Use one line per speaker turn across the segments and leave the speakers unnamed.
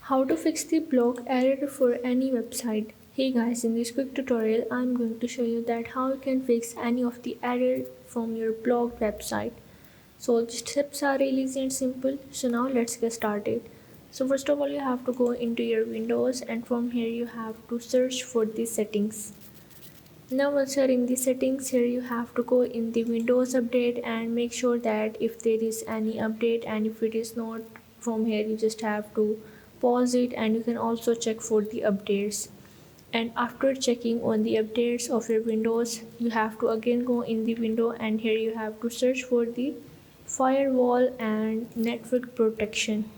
How to fix the block error for any website. Hey guys, in this quick tutorial I'm going to show you that how you can fix any of the error from your blocked website. So the steps are really easy and simple. So now let's get started. So first of all you have to go into your Windows and from here you have to search for the settings. Now once you are in the settings, here you have to go in the Windows update and make sure that if there is any update, and if it is not, from here you just have to pause it and you can also check for the updates. And after checking on the updates of your Windows, you have to again go in the window and here you have to search for the firewall and network protection.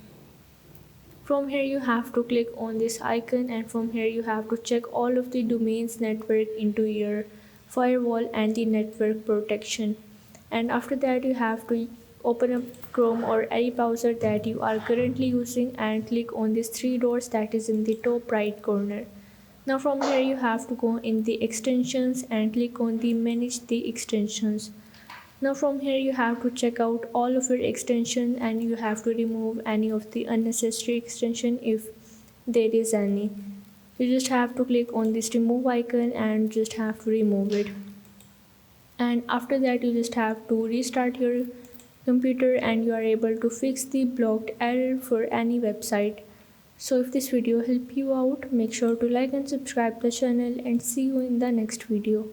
From here you have to click on this icon and from here you have to check all of the domains network into your firewall and the network protection. And after that you have to open up Chrome or any browser that you are currently using and click on these three dots that is in the top right corner. Now from here you have to go in the extensions and click on the manage the extensions. Now from here you have to check out all of your extension and you have to remove any of the unnecessary extension if there is any. You just have to click on this remove icon and just have to remove it. And after that you just have to restart your computer and you are able to fix the blocked error for any website. So if this video helped you out, make sure to like and subscribe the channel and see you in the next video.